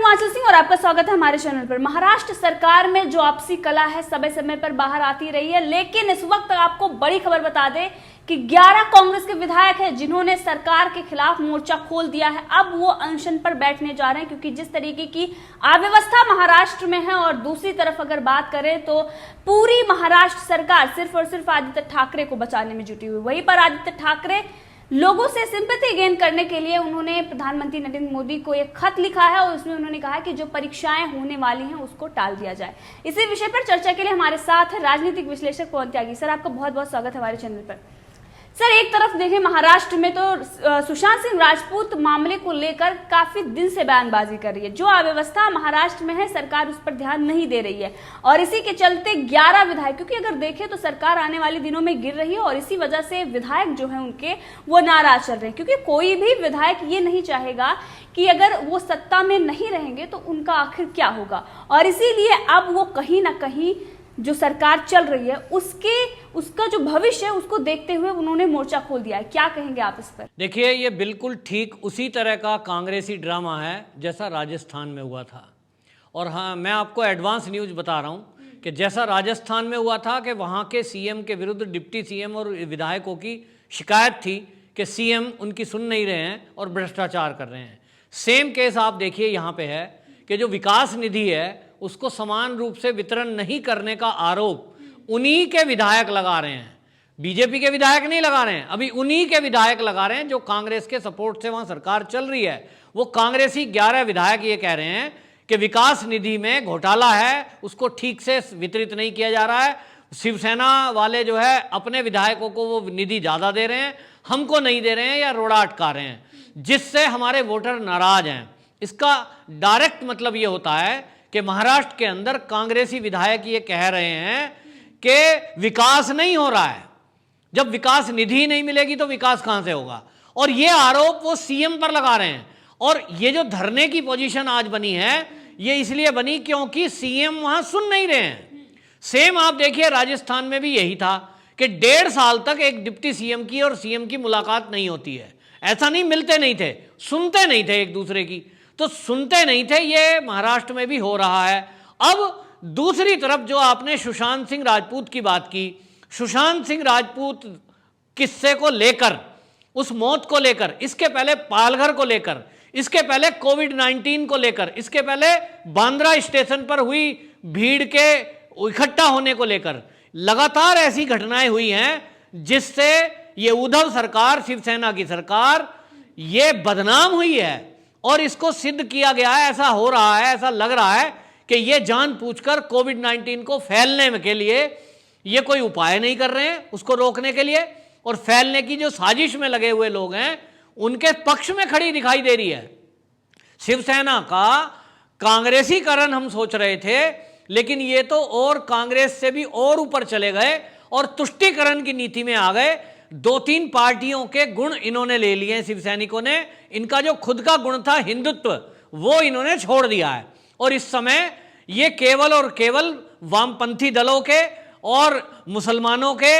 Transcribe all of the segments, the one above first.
हिमाचल सिंह और आपका स्वागत है हमारे चैनल पर। महाराष्ट्र सरकार में जो आपसी कला है समय समय पर बाहर आती रही है, लेकिन इस वक्त आपको बड़ी खबर बता दें कि 11 कांग्रेस के विधायक हैं जिन्होंने सरकार के खिलाफ मोर्चा खोल दिया है। अब वो अनशन पर बैठने जा रहे हैं, क्योंकि जिस तरीके की अव्यवस्था महाराष्ट्र में है और दूसरी तरफ अगर बात करें तो पूरी महाराष्ट्र सरकार सिर्फ और सिर्फ आदित्य ठाकरे को बचाने में जुटी हुई। वहीं पर आदित्य ठाकरे लोगों से सिंपैथी गेन करने के लिए उन्होंने प्रधानमंत्री नरेंद्र मोदी को एक खत लिखा है और उसमें उन्होंने कहा कि जो परीक्षाएं होने वाली हैं उसको टाल दिया जाए। इसी विषय पर चर्चा के लिए हमारे साथ है राजनीतिक विश्लेषक पवन त्यागी। सर, आपका बहुत बहुत स्वागत है हमारे चैनल पर। सर, एक तरफ देखें महाराष्ट्र में तो सुशांत सिंह राजपूत मामले को लेकर काफी दिन से बयानबाजी कर रही है। जो अव्यवस्था महाराष्ट्र में है सरकार उस पर ध्यान नहीं दे रही है और इसी के चलते 11 विधायक, क्योंकि अगर देखें तो सरकार आने वाले दिनों में गिर रही है और इसी वजह से विधायक जो है उनके वो नाराज चल रहे हैं, क्योंकि कोई भी विधायक ये नहीं चाहेगा कि अगर वो सत्ता में नहीं रहेंगे तो उनका आखिर क्या होगा। और इसीलिए अब वो कहीं ना कहीं जो सरकार चल रही है उसका जो भविष्य है उसको देखते हुए उन्होंने मोर्चा खोल दिया है। क्या कहेंगे आप इस पर? देखिए, ये बिल्कुल ठीक उसी तरह का कांग्रेसी ड्रामा है जैसा राजस्थान में हुआ था। और हाँ, मैं आपको एडवांस न्यूज़ बता रहा हूँ कि जैसा राजस्थान में हुआ था कि वहाँ के सीएम के विरुद्ध डिप्टी सीएम और विधायकों की शिकायत थी कि सीएम उनकी सुन नहीं रहे हैं और भ्रष्टाचार कर रहे हैं। सेम केस आप देखिए यहाँ पे है कि जो विकास निधि है उसको समान रूप से वितरण नहीं करने का आरोप उन्हीं के विधायक लगा रहे हैं। बीजेपी के विधायक नहीं लगा रहे हैं, अभी उन्हीं के विधायक लगा रहे हैं जो कांग्रेस के सपोर्ट से वहां सरकार चल रही है। वो कांग्रेसी 11 विधायक ये कह रहे हैं कि विकास निधि में घोटाला है, उसको ठीक से वितरित नहीं किया जा रहा है। शिवसेना वाले जो है अपने विधायकों को वो निधि ज़्यादा दे रहे हैं, हमको नहीं दे रहे हैं या रोड़ा अटका रहे हैं, जिससे हमारे वोटर नाराज हैं। इसका डायरेक्ट मतलब ये होता है कि महाराष्ट्र के अंदर कांग्रेसी विधायक ये कह रहे हैं कि विकास नहीं हो रहा है। जब विकास निधि नहीं मिलेगी तो विकास कहां से होगा? और ये आरोप वो सीएम पर लगा रहे हैं। और ये जो धरने की पोजीशन आज बनी है ये इसलिए बनी क्योंकि सीएम वहां सुन नहीं रहे हैं। सेम आप देखिए राजस्थान में भी यही था कि 1.5 साल तक एक डिप्टी सीएम की और सीएम की मुलाकात नहीं होती है। ऐसा नहीं, मिलते नहीं थे, सुनते नहीं थे एक दूसरे की, तो सुनते नहीं थे। ये महाराष्ट्र में भी हो रहा है। अब दूसरी तरफ जो आपने सुशांत सिंह राजपूत की बात की, सुशांत सिंह राजपूत किस्से को लेकर, उस मौत को लेकर, इसके पहले पालघर को लेकर, इसके पहले कोविड-19 को लेकर, इसके पहले बांद्रा स्टेशन पर हुई भीड़ के इकट्ठा होने को लेकर लगातार ऐसी घटनाएं हुई हैं जिससे ये उद्धव सरकार, शिवसेना की सरकार, ये बदनाम हुई है। और इसको सिद्ध किया गया है, ऐसा हो रहा है, ऐसा लग रहा है कि ये जानबूझकर कोविड-19 को फैलने के लिए ये कोई उपाय नहीं कर रहे हैं उसको रोकने के लिए, और फैलने की जो साजिश में लगे हुए लोग हैं उनके पक्ष में खड़ी दिखाई दे रही है। शिवसेना का कांग्रेसीकरण हम सोच रहे थे, लेकिन ये तो और कांग्रेस से भी और ऊपर चले गए और तुष्टीकरण की नीति में आ गए। 2-3 पार्टियों के गुण इन्होंने ले लिए शिवसैनिकों ने। इनका जो खुद का गुण था हिंदुत्व, वो इन्होंने छोड़ दिया है। और इस समय ये केवल और केवल वामपंथी दलों के और मुसलमानों के,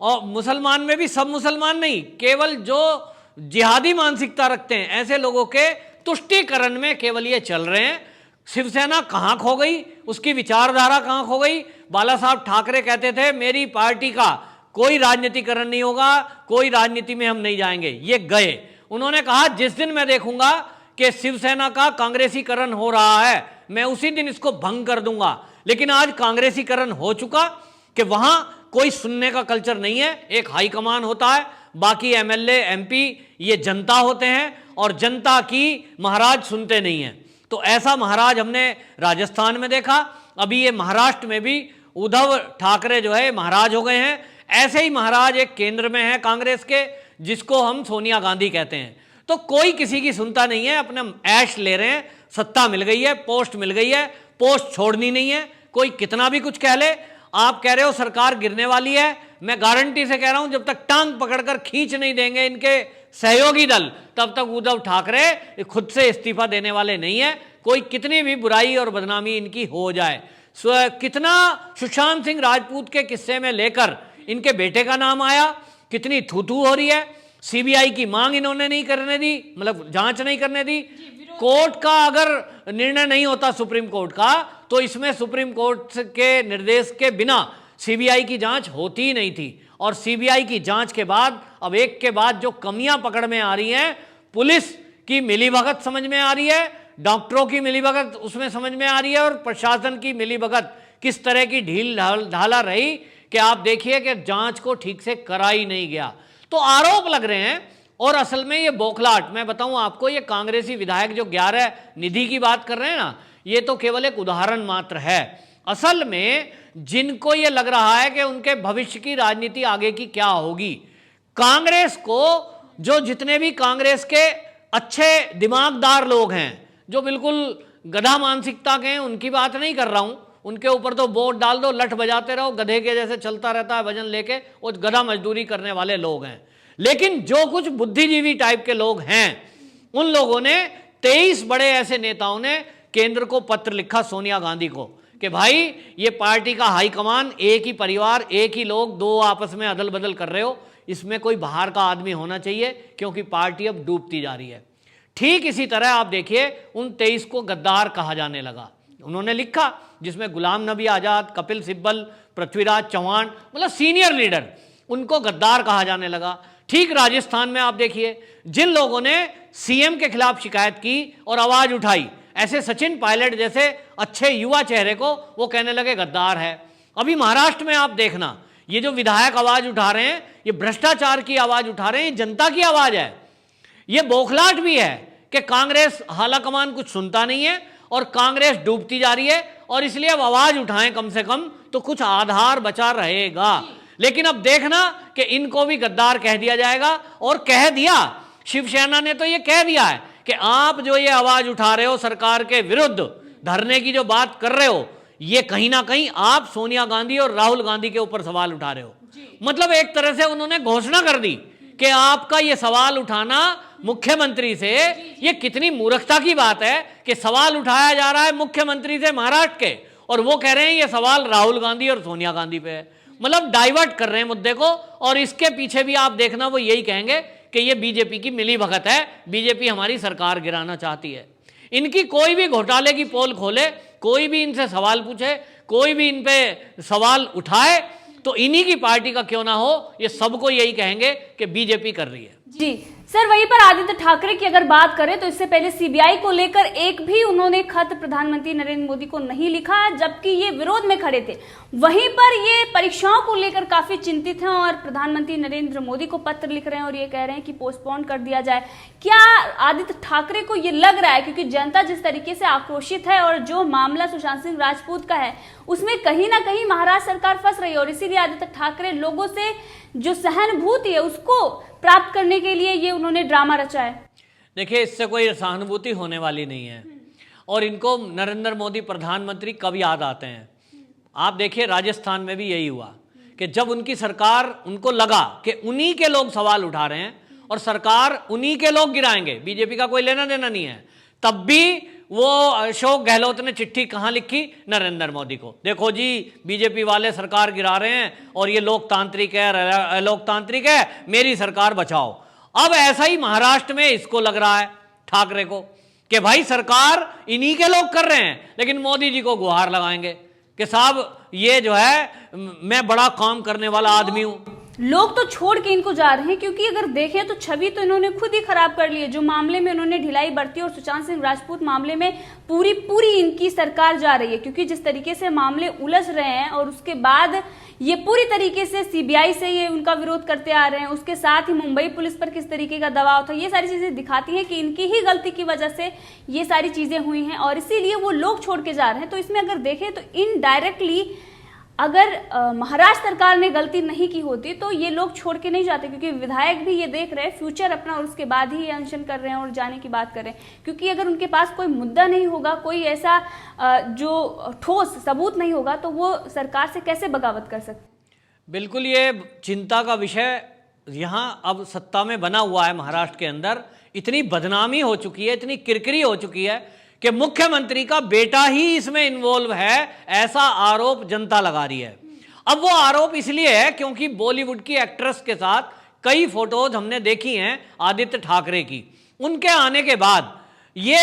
और मुसलमान में भी सब मुसलमान नहीं, केवल जो जिहादी मानसिकता रखते हैं ऐसे लोगों के तुष्टीकरण में केवल ये चल रहे हैं। शिवसेना कहाँ खो गई, उसकी विचारधारा कहाँ खो गई? बाला साहब ठाकरे कहते थे मेरी पार्टी का कोई राजनीतिकरण नहीं होगा, कोई राजनीति में हम नहीं जाएंगे। ये गए, उन्होंने कहा जिस दिन मैं देखूंगा कि शिवसेना का कांग्रेसीकरण हो रहा है मैं उसी दिन इसको भंग कर दूंगा। लेकिन आज कांग्रेसीकरण हो चुका कि वहां कोई सुनने का कल्चर नहीं है। एक हाईकमान होता है, बाकी एमएलए एमपी ये जनता होते हैं और जनता की महाराज सुनते नहीं हैं। तो ऐसा महाराज हमने राजस्थान में देखा, अभी ये महाराष्ट्र में भी उद्धव ठाकरे जो है महाराज हो गए हैं। ऐसे ही महाराज एक केंद्र में है कांग्रेस के, जिसको हम सोनिया गांधी कहते हैं। तो कोई किसी की सुनता नहीं है, अपना ऐश ले रहे हैं। सत्ता मिल गई है, पोस्ट मिल गई है, पोस्ट छोड़नी नहीं है, कोई कितना भी कुछ कह ले। आप कह रहे हो सरकार गिरने वाली है, मैं गारंटी से कह रहा हूं जब तक टांग पकड़कर खींच नहीं देंगे इनके सहयोगी दल, तब तक उद्धव ठाकरे खुद से इस्तीफा देने वाले नहीं है। कोई कितनी भी बुराई और बदनामी इनकी हो जाए, कितना सुशांत सिंह राजपूत के किस्से में लेकर इनके बेटे का नाम आया, कितनी थू थू हो रही है। सीबीआई की मांग इन्होंने नहीं करने दी, मतलब जांच नहीं करने दी। कोर्ट का अगर निर्णय नहीं होता सुप्रीम कोर्ट का, तो इसमें सुप्रीम कोर्ट के निर्देश के बिना सीबीआई की जांच होती ही नहीं थी। और सीबीआई की जांच के बाद अब एक के बाद जो कमियां पकड़ में आ रही हैं, पुलिस की मिलीभगत समझ में आ रही है, डॉक्टरों की मिलीभगत उसमें समझ में आ रही है, और प्रशासन की मिलीभगत किस तरह की ढील ढाला रही कि आप देखिए कि जांच को ठीक से करा ही नहीं गया। तो आरोप लग रहे हैं। और असल में ये बौखलाहट, मैं बताऊं आपको, ये कांग्रेसी विधायक जो 11 निधि की बात कर रहे हैं ना, ये तो केवल एक उदाहरण मात्र है। असल में जिनको ये लग रहा है कि उनके भविष्य की राजनीति आगे की क्या होगी, कांग्रेस को जो जितने भी कांग्रेस के अच्छे दिमागदार लोग हैं, जो बिल्कुल गधा मानसिकता के हैं, उनकी बात नहीं कर रहा हूं, उनके ऊपर तो वोट डाल दो, लठ बजाते रहो, गधे के जैसे चलता रहता है वजन लेके, वो गधा मजदूरी करने वाले लोग हैं। लेकिन जो कुछ बुद्धिजीवी टाइप के लोग हैं, उन लोगों ने 23 बड़े ऐसे नेताओं ने केंद्र को पत्र लिखा, सोनिया गांधी को, कि भाई ये पार्टी का हाईकमान, एक ही परिवार, एक ही लोग, दो आपस में अदल बदल कर रहे हो, इसमें कोई बाहर का आदमी होना चाहिए, क्योंकि पार्टी अब डूबती जा रही है। ठीक इसी तरह आप देखिए उन 23 को गद्दार कहा जाने लगा। उन्होंने लिखा, जिसमें गुलाम नबी आजाद, कपिल सिब्बल, पृथ्वीराज चौहान, मतलब सीनियर लीडर, उनको गद्दार कहा जाने लगा। ठीक राजस्थान में आप देखिए, जिन लोगों ने सीएम के खिलाफ शिकायत की और आवाज उठाई, ऐसे सचिन पायलट जैसे अच्छे युवा चेहरे को वो कहने लगे गद्दार है। अभी महाराष्ट्र में आप देखना, ये जो विधायक आवाज उठा रहे हैं, ये भ्रष्टाचार की आवाज उठा रहे हैं, ये जनता की आवाज है। ये बौखलाहट भी है कि कांग्रेस हालाकमान कुछ सुनता नहीं है और कांग्रेस डूबती जा रही है, और इसलिए अब आवाज उठाएं कम से कम, तो कुछ आधार बचा रहेगा। लेकिन अब देखना कि इनको भी गद्दार कह दिया जाएगा, और कह दिया, शिवसेना ने तो ये कह दिया है कि आप जो ये आवाज उठा रहे हो सरकार के विरुद्ध, धरने की जो बात कर रहे हो, ये कहीं ना कहीं आप सोनिया गांधी और राहुल गांधी के ऊपर सवाल उठा रहे हो। मतलब एक तरह से उन्होंने घोषणा कर दी कि आपका ये सवाल उठाना मुख्यमंत्री से, ये कितनी मूर्खता की बात है कि सवाल उठाया जा रहा है मुख्यमंत्री से महाराष्ट्र के, और वो कह रहे हैं ये सवाल राहुल गांधी और सोनिया गांधी पे है। मतलब डाइवर्ट कर रहे हैं मुद्दे को, और इसके पीछे भी आप देखना वो यही कहेंगे कि ये बीजेपी की मिलीभगत है, बीजेपी हमारी सरकार गिराना चाहती है। इनकी कोई भी घोटाले की पोल खोले, कोई भी इनसे सवाल पूछे, कोई भी इन पे सवाल उठाए, तो इन्हीं की पार्टी का क्यों ना हो, ये सबको यही कहेंगे कि बीजेपी कर रही है। जी सर, वहीं पर आदित्य ठाकरे की अगर बात करें तो इससे पहले सीबीआई को लेकर एक भी उन्होंने खत प्रधानमंत्री नरेंद्र मोदी को नहीं लिखा, जबकि ये विरोध में खड़े थे। वहीं पर ये परीक्षाओं को लेकर काफी चिंतित हैं और प्रधानमंत्री नरेंद्र मोदी को पत्र लिख रहे हैं और ये कह रहे हैं कि पोस्टपोन कर दिया जाए। क्या आदित्य ठाकरे को ये लग रहा है, क्योंकि जनता जिस तरीके से आक्रोशित है और जो मामला सुशांत सिंह राजपूत का है उसमें कहीं ना कहीं महाराष्ट्र सरकार फंस रही है, और इसीलिए आदित्य ठाकरे लोगों से जो सहानुभूति है उसको प्राप्त करने के लिए ये उन्होंने ड्रामा रचा है? देखिए, इससे कोई सहानुभूति होने वाली नहीं है, और इनको नरेंद्र मोदी प्रधानमंत्री कब याद आते हैं। आप देखिए राजस्थान में भी यही हुआ कि जब उनकी सरकार, उनको लगा कि उन्हीं के लोग सवाल उठा रहे हैं और सरकार उन्हीं के लोग गिराएंगे, बीजेपी का कोई लेना देना नहीं है, तब भी वो अशोक गहलोत ने चिट्ठी कहाँ लिखी? नरेंद्र मोदी को। देखो जी, बीजेपी वाले सरकार गिरा रहे हैं और ये लोकतांत्रिक है, अलोकतांत्रिक है, मेरी सरकार बचाओ। अब ऐसा ही महाराष्ट्र में इसको लग रहा है ठाकरे को कि भाई सरकार इन्हीं के लोग कर रहे हैं, लेकिन मोदी जी को गुहार लगाएंगे कि साहब ये जो है मैं बड़ा काम करने वाला आदमी हूं। लोग तो छोड़ के इनको जा रहे हैं, क्योंकि अगर देखें तो छवि तो इन्होंने खुद ही खराब कर ली है। जो मामले में इन्होंने ढिलाई बरती और सुशांत सिंह राजपूत मामले में पूरी इनकी सरकार जा रही है, क्योंकि जिस तरीके से मामले उलझ रहे हैं और उसके बाद ये पूरी तरीके से सीबीआई से ये उनका विरोध करते आ रहे हैं, उसके साथ ही मुंबई पुलिस पर किस तरीके का दबाव था, ये सारी चीजें दिखाती हैं कि इनकी ही गलती की वजह से ये सारी चीजें हुई हैं और इसीलिए वो लोग छोड़ के जा रहे हैं। तो इसमें अगर देखें तो इनडायरेक्टली अगर महाराष्ट्र सरकार ने गलती नहीं की होती तो ये लोग छोड़ के नहीं जाते, क्योंकि विधायक भी ये देख रहे हैं फ्यूचर अपना और उसके बाद ही ये अनशन कर रहे हैं और जाने की बात कर रहे हैं। क्योंकि अगर उनके पास कोई मुद्दा नहीं होगा, कोई ऐसा जो ठोस सबूत नहीं होगा, तो वो सरकार से कैसे बगावत कर सकते? बिल्कुल, ये चिंता का विषय यहाँ अब सत्ता में बना हुआ है महाराष्ट्र के अंदर। इतनी बदनामी हो चुकी है, इतनी किरकिरी हो चुकी है कि मुख्यमंत्री का बेटा ही इसमें इन्वॉल्व है, ऐसा आरोप जनता लगा रही है। अब वो आरोप इसलिए है क्योंकि बॉलीवुड की एक्ट्रेस के साथ कई फोटोज हमने देखी हैं आदित्य ठाकरे की। उनके आने के बाद ये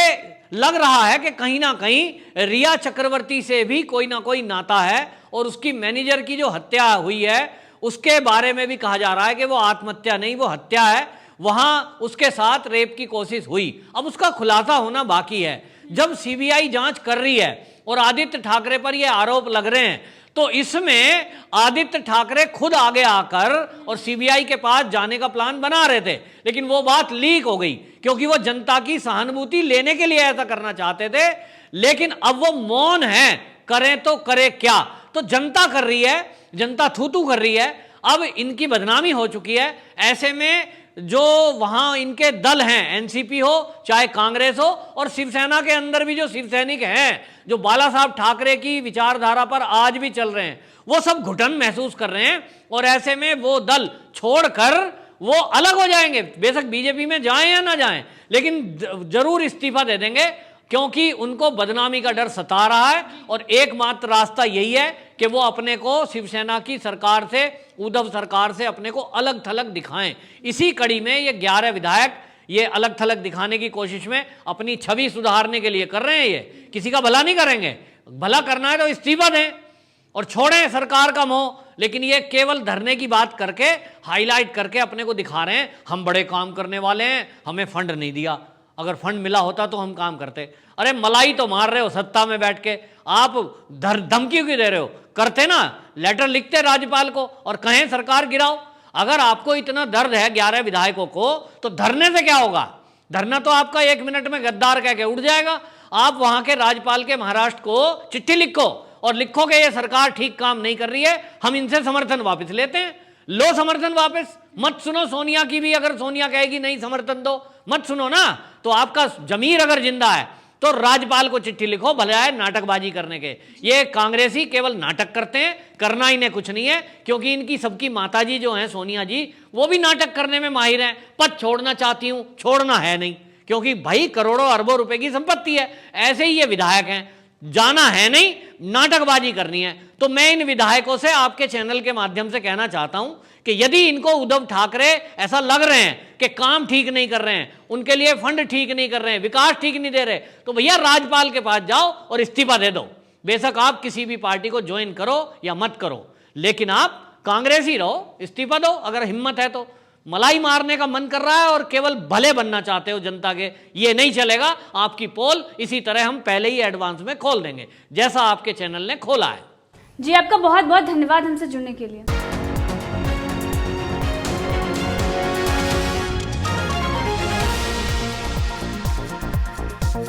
लग रहा है कि कहीं ना कहीं रिया चक्रवर्ती से भी कोई ना कोई नाता है, और उसकी मैनेजर की जो हत्या हुई है उसके बारे में भी कहा जा रहा है कि वो आत्महत्या नहीं, वो हत्या है, वहां उसके साथ रेप की कोशिश हुई। अब उसका खुलासा होना बाकी है। जब सीबीआई जांच कर रही है और आदित्य ठाकरे पर ये आरोप लग रहे हैं, तो इसमें आदित्य ठाकरे खुद आगे आकर और सीबीआई के पास जाने का प्लान बना रहे थे, लेकिन वो बात लीक हो गई क्योंकि वो जनता की सहानुभूति लेने के लिए ऐसा करना चाहते थे। लेकिन अब वो मौन है, करें तो करे क्या। तो जनता कर रही है, जनता थू थू कर रही है, अब इनकी बदनामी हो चुकी है। ऐसे में जो वहां इनके दल हैं, एनसीपी हो चाहे कांग्रेस हो, और शिवसेना के अंदर भी जो शिव सैनिक हैं जो बाला साहब ठाकरे की विचारधारा पर आज भी चल रहे हैं, वो सब घुटन महसूस कर रहे हैं। और ऐसे में वो दल छोड़कर वो अलग हो जाएंगे, बेशक बीजेपी में जाएं या ना जाएं, लेकिन जरूर इस्तीफा दे देंगे, क्योंकि उनको बदनामी का डर सता रहा है। और एकमात्र रास्ता यही है कि वो अपने को शिवसेना की सरकार से, उद्धव सरकार से अपने को अलग थलग दिखाएं। इसी कड़ी में ये 11 विधायक ये अलग थलग दिखाने की कोशिश में अपनी छवि सुधारने के लिए कर रहे हैं। ये किसी का भला नहीं करेंगे, भला करना है तो इस्तीफा दें और छोड़ें सरकार का मोह। लेकिन ये केवल धरने की बात करके, हाईलाइट करके अपने को दिखा रहे हैं, हम बड़े काम करने वाले हैं, हमें फंड नहीं दिया, अगर फंड मिला होता तो हम काम करते। अरे मलाई तो मार रहे हो सत्ता में बैठ के, आप धमकी क्यों दे रहे हो? करते ना, लेटर लिखते राज्यपाल को और कहें सरकार गिराओ। अगर आपको इतना दर्द है 11 विधायकों को, तो धरने से क्या होगा? धरना तो आपका 1 मिनट में गद्दार कह के उड़ जाएगा। आप वहां के राज्यपाल के महाराष्ट्र को चिट्ठी लिखो और लिखो कि ये सरकार ठीक काम नहीं कर रही है, हम इनसे समर्थन वापस लेते हैं। लो समर्थन वापस, मत सुनो सोनिया की भी। अगर सोनिया कहेगी नहीं समर्थन दो, मत सुनो ना। तो आपका जमीर अगर जिंदा है तो राज्यपाल को चिट्ठी लिखो, भले आए नाटकबाजी करने के। ये कांग्रेसी केवल नाटक करते हैं, करना इन्हें कुछ नहीं है, क्योंकि इनकी सबकी माताजी जो हैं सोनिया जी, वो भी नाटक करने में माहिर हैं। पद छोड़ना चाहती हूं, छोड़ना है नहीं, क्योंकि भाई करोड़ों अरबों रुपए की संपत्ति है। ऐसे ही ये विधायक हैं, जाना है नहीं, नाटकबाजी करनी है। तो मैं इन विधायकों से आपके चैनल के माध्यम से कहना चाहता हूं कि यदि इनको उद्धव ठाकरे ऐसा लग रहे हैं कि काम ठीक नहीं कर रहे हैं, उनके लिए फंड ठीक नहीं कर रहे हैं, विकास ठीक नहीं दे रहे, तो भैया राज्यपाल के पास जाओ और इस्तीफा दे दो। बेशक आप किसी भी पार्टी को ज्वाइन करो या मत करो, लेकिन आप कांग्रेस ही रहो, इस्तीफा दो अगर हिम्मत है तो। मलाई मारने का मन कर रहा है और केवल भले बनना चाहते हो जनता के, ये नहीं चलेगा। आपकी पोल इसी तरह हम पहले ही एडवांस में खोल देंगे, जैसा आपके चैनल ने खोला है। जी आपका बहुत बहुत धन्यवाद हमसे जुड़ने के लिए।